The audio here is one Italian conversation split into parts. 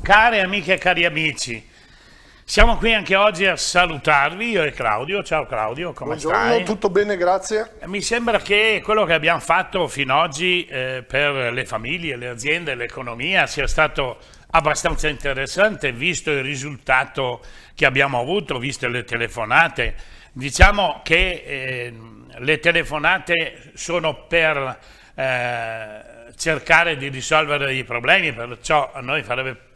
Care amiche e cari amici, siamo qui anche oggi a salutarvi, io e Claudio. Ciao Claudio, come Buongiorno, stai? tutto bene, grazie. Mi sembra che quello che abbiamo fatto fino ad oggi per le famiglie, le aziende, l'economia sia stato abbastanza interessante, visto il risultato che abbiamo avuto, viste le telefonate. Diciamo che le telefonate sono per cercare di risolvere i problemi, perciò a noi farebbe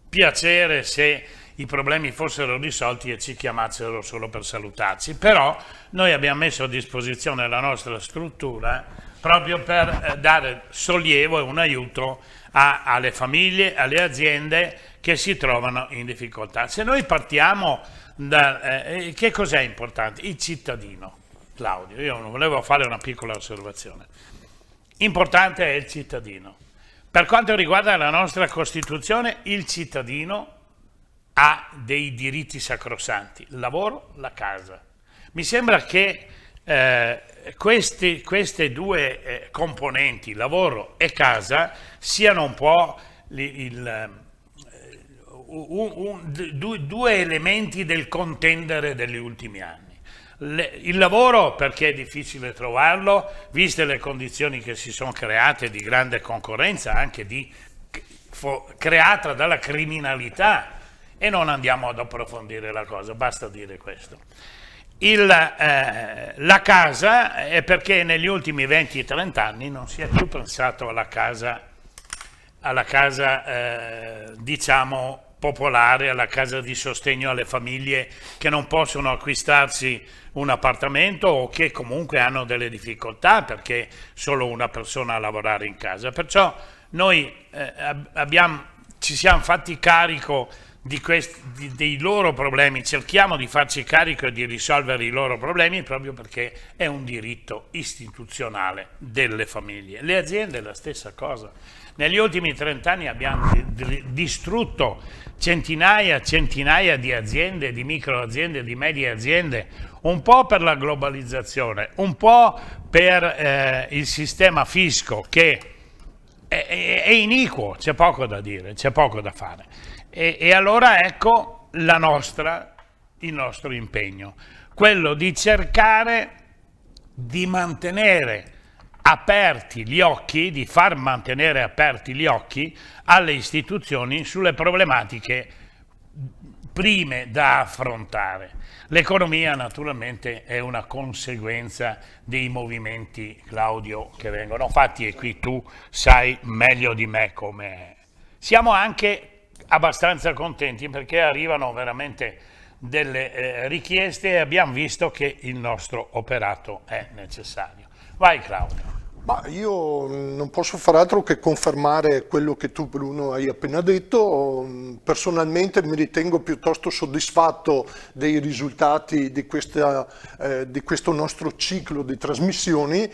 piacere se i problemi fossero risolti e ci chiamassero solo per salutarci, però noi abbiamo messo a disposizione la nostra struttura proprio per dare sollievo e un aiuto alle famiglie, alle aziende che si trovano in difficoltà. Se noi partiamo da che cos'è importante? Il cittadino. Claudio, io volevo fare una piccola osservazione. Importante è il cittadino. Per quanto riguarda la nostra Costituzione, il cittadino ha dei diritti sacrosanti, il lavoro, la casa. Mi sembra che queste due componenti, lavoro e casa, siano un po' due elementi del contendere degli ultimi anni. Il lavoro perché è difficile trovarlo, viste le condizioni che si sono create di grande concorrenza, anche creata dalla criminalità, e non andiamo ad approfondire la cosa, basta dire questo. La casa è perché negli ultimi 20-30 anni non si è più pensato alla casa diciamo popolare, alla casa di sostegno alle famiglie che non possono acquistarsi un appartamento o che comunque hanno delle difficoltà perché solo una persona a lavorare in casa. Perciò noi ci siamo fatti carico dei loro problemi, cerchiamo di farci carico e di risolvere i loro problemi proprio perché è un diritto istituzionale delle famiglie. Le aziende la stessa cosa. Negli ultimi 30 anni abbiamo distrutto centinaia di aziende, di microaziende, di medie aziende, un po' per la globalizzazione, un po' per il sistema fisco che è iniquo, c'è poco da dire, c'è poco da fare. E allora ecco il nostro impegno, quello di cercare di mantenere aperti gli occhi, di far mantenere aperti gli occhi alle istituzioni sulle problematiche prime da affrontare. L'economia naturalmente è una conseguenza dei movimenti, Claudio, che vengono fatti e qui tu sai meglio di me come è. Siamo anche abbastanza contenti perché arrivano veramente delle richieste e abbiamo visto che il nostro operato è necessario. Vai Claudio. Ma io non posso far altro che confermare quello che tu, Bruno, hai appena detto. Personalmente mi ritengo piuttosto soddisfatto dei risultati di questo nostro ciclo di trasmissioni.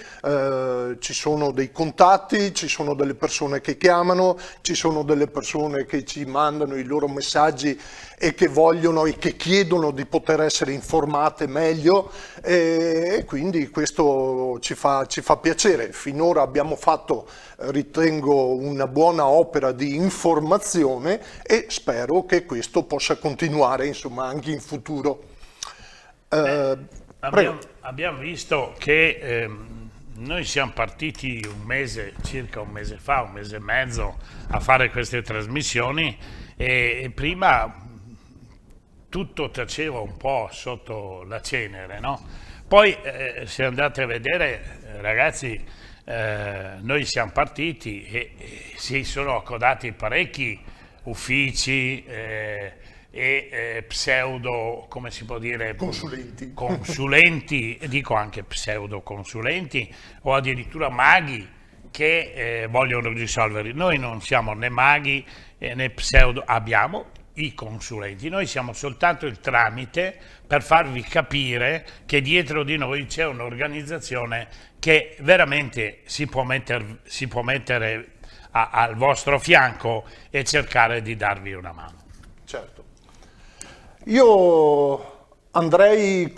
Ci sono dei contatti, ci sono delle persone che chiamano, ci sono delle persone che ci mandano i loro messaggi e che vogliono e che chiedono di poter essere informate meglio, e quindi questo ci fa piacere. Finora abbiamo fatto, ritengo, una buona opera di informazione e spero che questo possa continuare, insomma, anche in futuro. Abbiamo visto che noi siamo partiti circa un mese fa, un mese e mezzo, a fare queste trasmissioni e prima tutto taceva un po' sotto la cenere, no? Poi se andate a vedere, ragazzi, noi siamo partiti e si sono accodati parecchi uffici e pseudo, come si può dire? Consulenti, dico anche pseudo consulenti o addirittura maghi che vogliono risolvere. Noi non siamo né maghi né pseudo, abbiamo i consulenti, noi siamo soltanto il tramite per farvi capire che dietro di noi c'è un'organizzazione che veramente si può mettere al vostro fianco e cercare di darvi una mano. Certo. Io andrei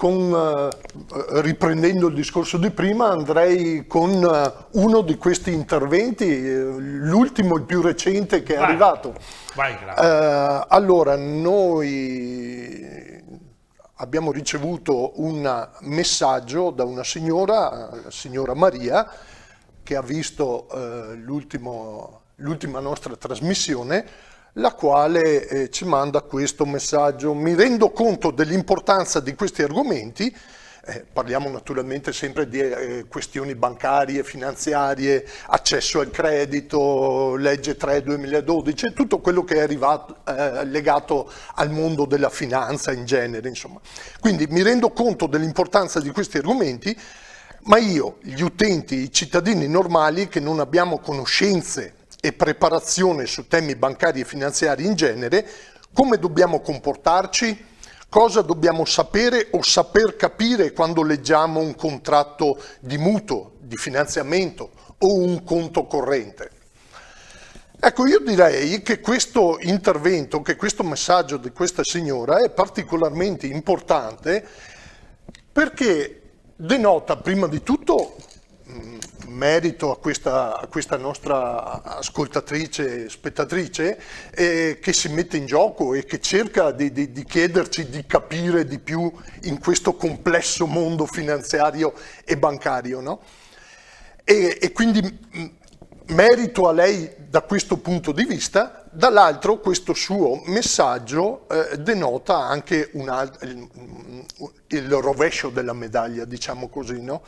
riprendendo il discorso di prima, andrei con uno di questi interventi, l'ultimo, il più recente che è arrivato. Vai, grazie. Allora, noi abbiamo ricevuto un messaggio da una signora, la signora Maria, che ha visto l'ultima nostra trasmissione, la quale ci manda questo messaggio. Mi rendo conto dell'importanza di questi argomenti, parliamo naturalmente sempre di questioni bancarie, finanziarie, accesso al credito, legge 3/2012, tutto quello che è arrivato, legato al mondo della finanza in genere, insomma. Quindi mi rendo conto dell'importanza di questi argomenti, ma io, gli utenti, i cittadini normali che non abbiamo conoscenze e preparazione su temi bancari e finanziari in genere, come dobbiamo comportarci? Cosa dobbiamo sapere o saper capire quando leggiamo un contratto di mutuo, di finanziamento o un conto corrente? Ecco, io direi che questo intervento, che questo messaggio di questa signora è particolarmente importante perché denota prima di tutto merito a questa nostra ascoltatrice, spettatrice, che si mette in gioco e che cerca di chiederci di capire di più in questo complesso mondo finanziario e bancario, no? E quindi merito a lei da questo punto di vista. Dall'altro questo suo messaggio denota anche il rovescio della medaglia, diciamo così, no?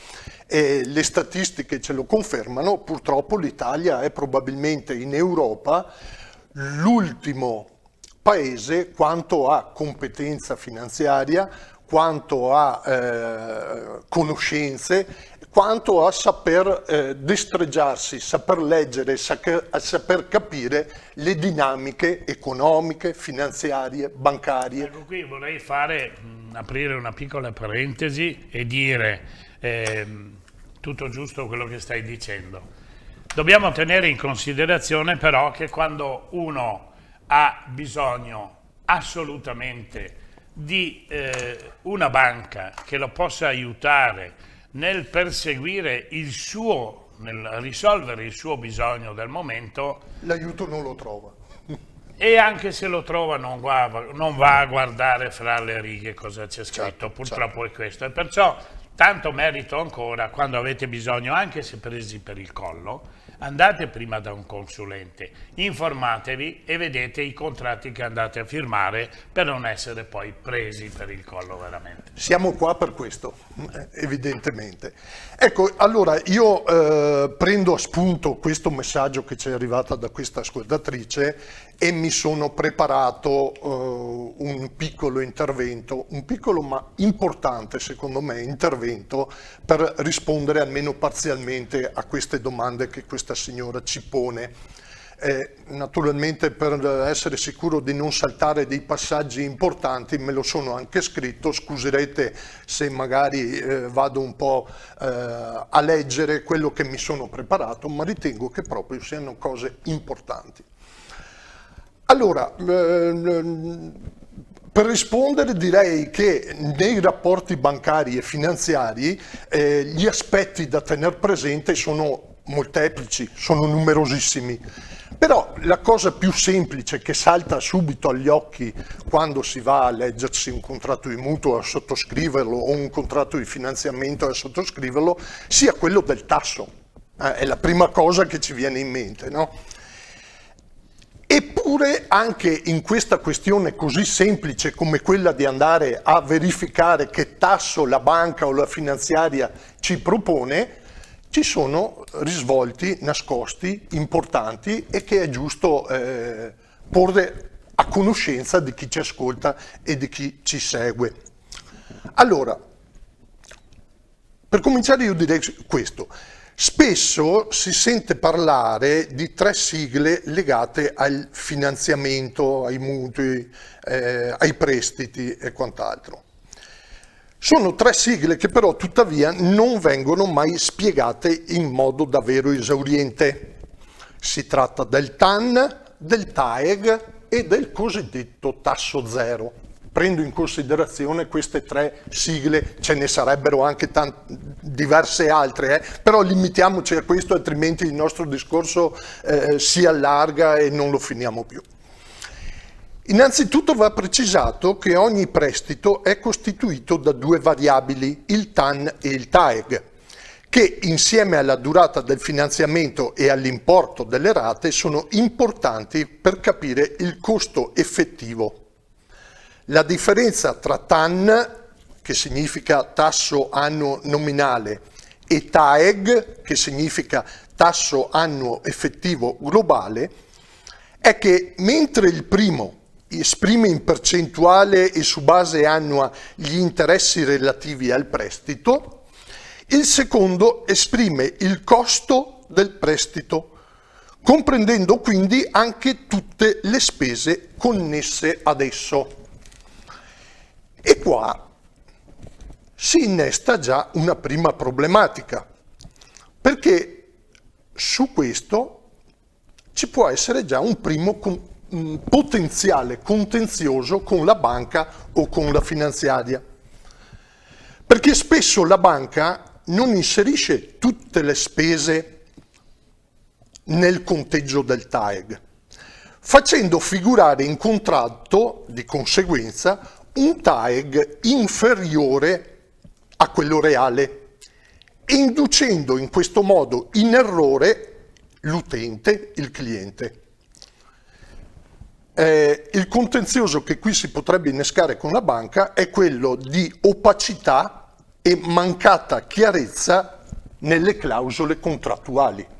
E le statistiche ce lo confermano. Purtroppo l'Italia è probabilmente in Europa l'ultimo paese quanto a competenza finanziaria, quanto a conoscenze, quanto a saper destreggiarsi, saper leggere, saper capire le dinamiche economiche, finanziarie, bancarie. Ecco, qui vorrei aprire una piccola parentesi e dire tutto giusto quello che stai dicendo. Dobbiamo tenere in considerazione però che quando uno ha bisogno assolutamente di una banca che lo possa aiutare nel perseguire nel risolvere il suo bisogno del momento, l'aiuto non lo trova. E anche se lo trova non va a guardare fra le righe cosa c'è scritto, certo, purtroppo certo. È questo. E perciò tanto merito ancora, quando avete bisogno, anche se presi per il collo, andate prima da un consulente, informatevi e vedete i contratti che andate a firmare per non essere poi presi per il collo veramente. Siamo qua per questo, evidentemente. Ecco, allora io prendo a spunto questo messaggio che ci è arrivato da questa ascoltatrice e mi sono preparato un piccolo intervento, un piccolo ma importante secondo me intervento per rispondere almeno parzialmente a queste domande che questa signora ci pone. Naturalmente per essere sicuro di non saltare dei passaggi importanti me lo sono anche scritto, scuserete se magari vado un po' a leggere quello che mi sono preparato, ma ritengo che proprio siano cose importanti. Allora, per rispondere direi che nei rapporti bancari e finanziari gli aspetti da tener presente sono molteplici, sono numerosissimi. Però la cosa più semplice che salta subito agli occhi quando si va a leggersi un contratto di mutuo a sottoscriverlo o un contratto di finanziamento a sottoscriverlo sia quello del tasso. È la prima cosa che ci viene in mente, no? Eppure anche in questa questione così semplice come quella di andare a verificare che tasso la banca o la finanziaria ci propone, ci sono risvolti nascosti, importanti e che è giusto porre a conoscenza di chi ci ascolta e di chi ci segue. Allora, per cominciare io direi questo. Spesso si sente parlare di 3 sigle legate al finanziamento, ai mutui, ai prestiti e quant'altro. Sono 3 sigle che però tuttavia non vengono mai spiegate in modo davvero esauriente. Si tratta del TAN, del TAEG e del cosiddetto tasso zero. prendo in considerazione queste 3 sigle, ce ne sarebbero anche diverse altre, però limitiamoci a questo, altrimenti il nostro discorso si allarga e non lo finiamo più. Innanzitutto va precisato che ogni prestito è costituito da 2 variabili, il TAN e il TAEG, che insieme alla durata del finanziamento e all'importo delle rate sono importanti per capire il costo effettivo. La differenza tra TAN, che significa tasso annuo nominale, e TAEG, che significa tasso annuo effettivo globale, è che mentre il primo esprime in percentuale e su base annua gli interessi relativi al prestito, il secondo esprime il costo del prestito, comprendendo quindi anche tutte le spese connesse ad esso. E qua si innesta già una prima problematica, perché su questo ci può essere già un primo potenziale contenzioso con la banca o con la finanziaria. Perché spesso la banca non inserisce tutte le spese nel conteggio del TAEG, facendo figurare in contratto, di conseguenza, un TAEG inferiore a quello reale, inducendo in questo modo in errore l'utente, il cliente. Il contenzioso che qui si potrebbe innescare con la banca è quello di opacità e mancata chiarezza nelle clausole contrattuali.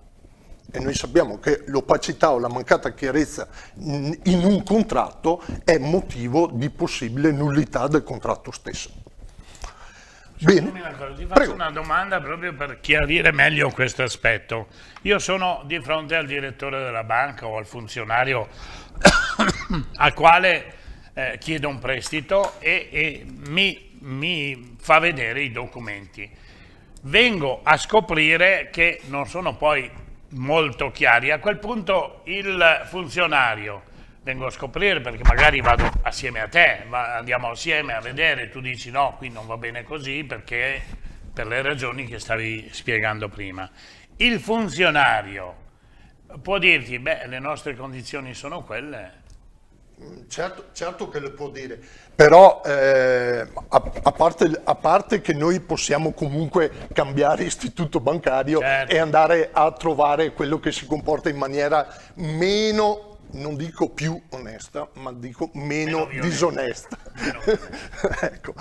E noi sappiamo che l'opacità o la mancata chiarezza in un contratto è motivo di possibile nullità del contratto stesso. Bene. Ti faccio una domanda proprio per chiarire meglio questo aspetto. Io sono di fronte al direttore della banca o al funzionario al quale chiedo un prestito e mi fa vedere i documenti. Vengo a scoprire che non sono poi molto chiari. A quel punto il funzionario, vengo a scoprire perché magari vado assieme a te, andiamo assieme a vedere, tu dici no, qui non va bene così perché per le ragioni che stavi spiegando prima. Il funzionario può dirti, beh, le nostre condizioni sono quelle. Certo che le può dire, però a parte che noi possiamo comunque cambiare istituto bancario, certo, e andare a trovare quello che si comporta in maniera meno, non dico più onesta, ma dico meno disonesta. Ecco.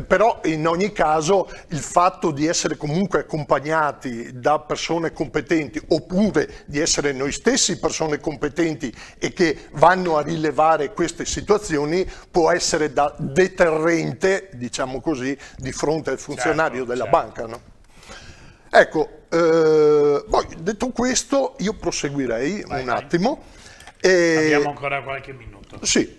Però in ogni caso il fatto di essere comunque accompagnati da persone competenti oppure di essere noi stessi persone competenti e che vanno a rilevare queste situazioni può essere da deterrente, diciamo così, di fronte al funzionario della banca, no? Ecco, poi detto questo io proseguirei un attimo. Abbiamo ancora qualche minuto. Sì.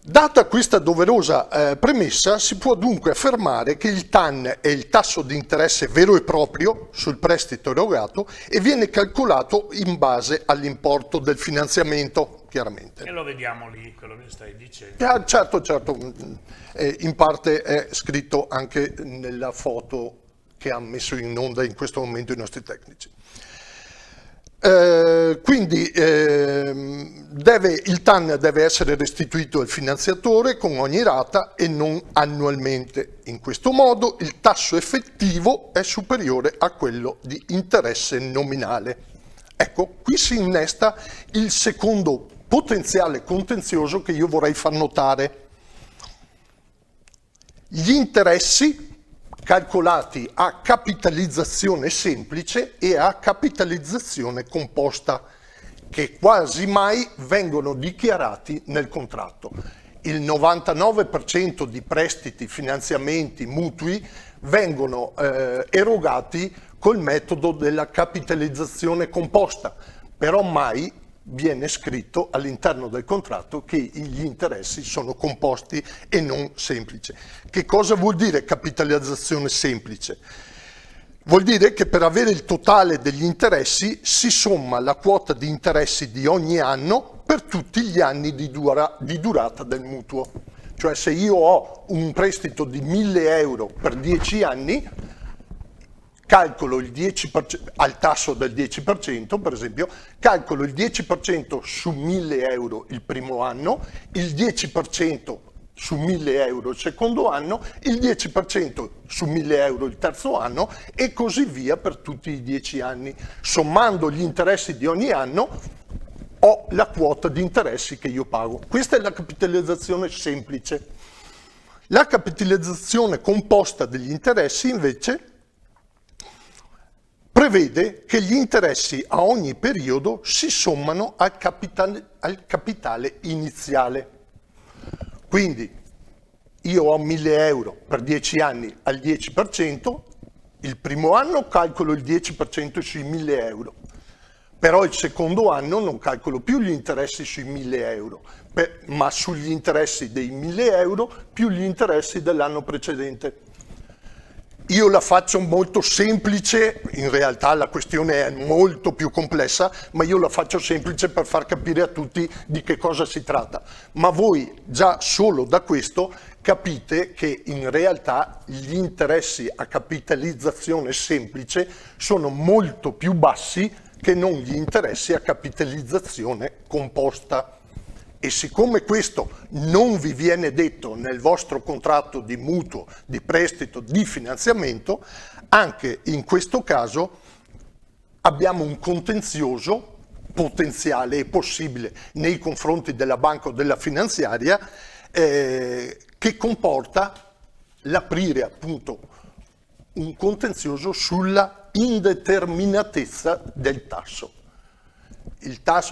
Data questa doverosa premessa, si può dunque affermare che il TAN è il tasso di interesse vero e proprio sul prestito erogato e viene calcolato in base all'importo del finanziamento, chiaramente. E lo vediamo lì, quello che stai dicendo. Certo, in parte è scritto anche nella foto che ha messo in onda in questo momento i nostri tecnici. Quindi il TAN deve essere restituito al finanziatore con ogni rata e non annualmente. In questo modo il tasso effettivo è superiore a quello di interesse nominale. Ecco, qui si innesta il secondo potenziale contenzioso che io vorrei far notare. Gli interessi calcolati a capitalizzazione semplice e a capitalizzazione composta, che quasi mai vengono dichiarati nel contratto. Il 99% di prestiti, finanziamenti, mutui vengono erogati col metodo della capitalizzazione composta, però mai viene scritto all'interno del contratto che gli interessi sono composti e non semplici. Che cosa vuol dire capitalizzazione semplice? Vuol dire che per avere il totale degli interessi si somma la quota di interessi di ogni anno per tutti gli anni di durata del mutuo. Cioè se io ho un prestito di 1.000 euro per 10 anni, calcolo il 10%, al tasso del 10%, per esempio, calcolo il 10% su 1.000 euro il primo anno, il 10% su 1.000 euro il secondo anno, il 10% su 1.000 euro il terzo anno e così via per tutti i 10 anni. Sommando gli interessi di ogni anno ho la quota di interessi che io pago. Questa è la capitalizzazione semplice. La capitalizzazione composta degli interessi invece prevede che gli interessi a ogni periodo si sommano al capitale iniziale. Quindi io ho 1.000 euro per 10 anni al 10%, il primo anno calcolo il 10% sui 1.000 euro, però il secondo anno non calcolo più gli interessi sui 1.000 euro, ma sugli interessi dei 1.000 euro più gli interessi dell'anno precedente. Io la faccio molto semplice, in realtà la questione è molto più complessa, ma io la faccio semplice per far capire a tutti di che cosa si tratta. Ma voi già solo da questo capite che in realtà gli interessi a capitalizzazione semplice sono molto più bassi che non gli interessi a capitalizzazione composta. E siccome questo non vi viene detto nel vostro contratto di mutuo, di prestito, di finanziamento, anche in questo caso abbiamo un contenzioso potenziale e possibile nei confronti della banca o della finanziaria che comporta l'aprire appunto un contenzioso sulla indeterminatezza del tasso.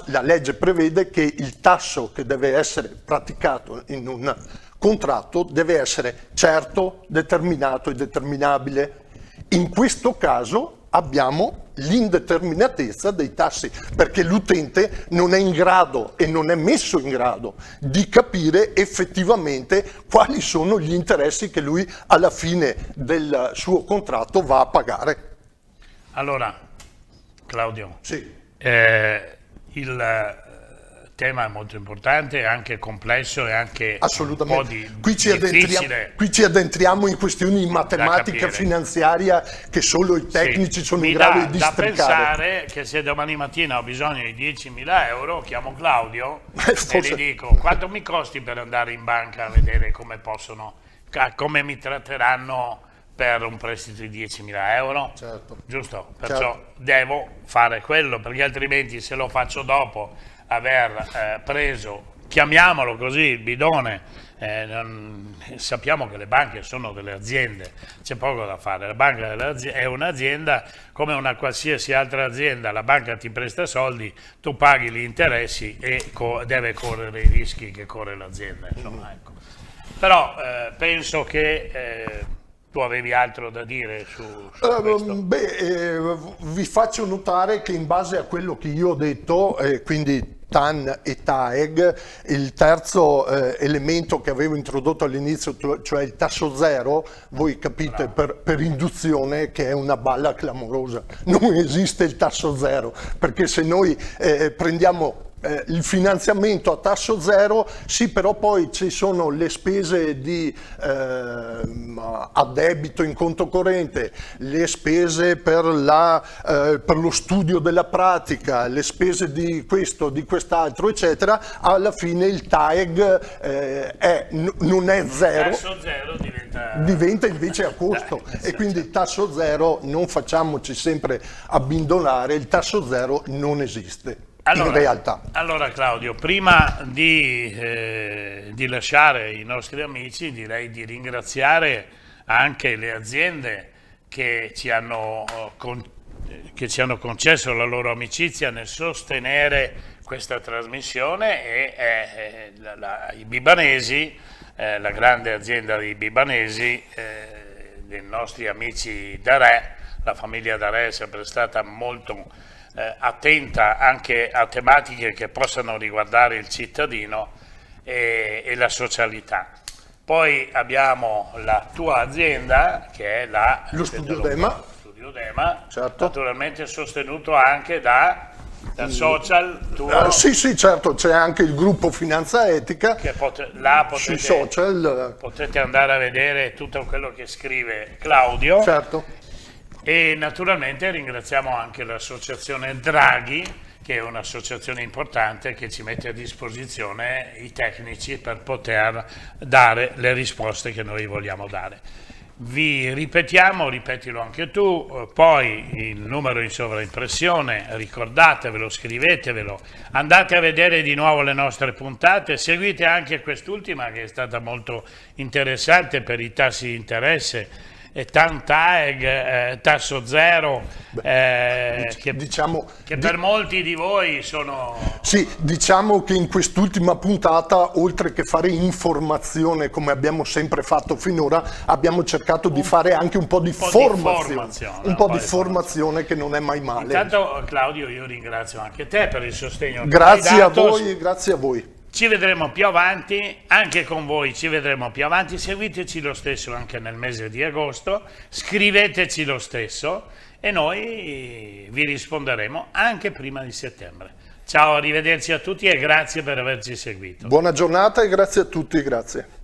La legge prevede che il tasso che deve essere praticato in un contratto deve essere certo, determinato e determinabile. In questo caso abbiamo l'indeterminatezza dei tassi, perché l'utente non è in grado e non è messo in grado di capire effettivamente quali sono gli interessi che lui alla fine del suo contratto va a pagare. Allora, Claudio, Sì. Il tema è molto importante, è anche complesso e anche assolutamente. un po' Qui ci addentriamo in questioni di matematica finanziaria che solo i tecnici sono in grado di districare. Da pensare che se domani mattina ho bisogno di 10.000 euro, chiamo Claudio e gli dico quanto mi costi per andare in banca a vedere come come mi tratteranno per un prestito di 10.000 euro, certo. Giusto? Perciò devo fare quello, perché altrimenti se lo faccio dopo aver preso, chiamiamolo così, il bidone, sappiamo che le banche sono delle aziende, c'è poco da fare, la banca è un'azienda come una qualsiasi altra azienda, la banca ti presta soldi, tu paghi gli interessi e deve correre i rischi che corre l'azienda, insomma, ecco. Però penso che tu avevi altro da dire su questo? Vi faccio notare che in base a quello che io ho detto, quindi TAN e TAEG, il terzo elemento che avevo introdotto all'inizio, cioè il tasso zero, voi capite per induzione che è una balla clamorosa. Non esiste il tasso zero, perché se noi prendiamo il finanziamento a tasso zero, sì, però poi ci sono le spese di addebito in conto corrente, le spese per lo studio della pratica, le spese di questo, di quest'altro, eccetera. Alla fine il TAEG non è zero, il tasso zero diventa invece a costo. E quindi il tasso zero, non facciamoci sempre abbindolare, il tasso zero non esiste. In realtà. Allora Claudio, prima di lasciare i nostri amici, direi di ringraziare anche le aziende che ci hanno concesso la loro amicizia nel sostenere questa trasmissione e i Bibanesi, la grande azienda dei Bibanesi, dei nostri amici Darè. La famiglia Darè è sempre stata molto attenta anche a tematiche che possano riguardare il cittadino e la socialità. Poi abbiamo la tua azienda che è lo Studio Dema, Studio Dema, certo. Naturalmente sostenuto anche da da social tuo, Sì, sì, certo, c'è anche il gruppo Finanza Etica che là sui potete, social, potete andare a vedere tutto quello che scrive Claudio. certo. E naturalmente ringraziamo anche l'associazione Draghi, che è un'associazione importante che ci mette a disposizione i tecnici per poter dare le risposte che noi vogliamo dare. Vi ripetiamo, ripetilo anche tu, poi il numero in sovraimpressione, ricordatevelo, scrivetevelo, andate a vedere di nuovo le nostre puntate, seguite anche quest'ultima che è stata molto interessante per i tassi di interesse, e TAG, tasso zero, Diciamo, che per molti di voi sono... sì, diciamo che in quest'ultima puntata, oltre che fare informazione come abbiamo sempre fatto finora, abbiamo cercato di fare anche un po' di formazione. Un po' di formazione che non è mai male. Intanto Claudio, io ringrazio anche te per il sostegno che Grazie hai a dato. voi e grazie a voi. Ci vedremo più avanti, anche con voi ci vedremo più avanti, seguiteci lo stesso anche nel mese di agosto, scriveteci lo stesso e noi vi risponderemo anche prima di settembre. Ciao, arrivederci a tutti e grazie per averci seguito. Buona giornata e grazie a tutti, grazie.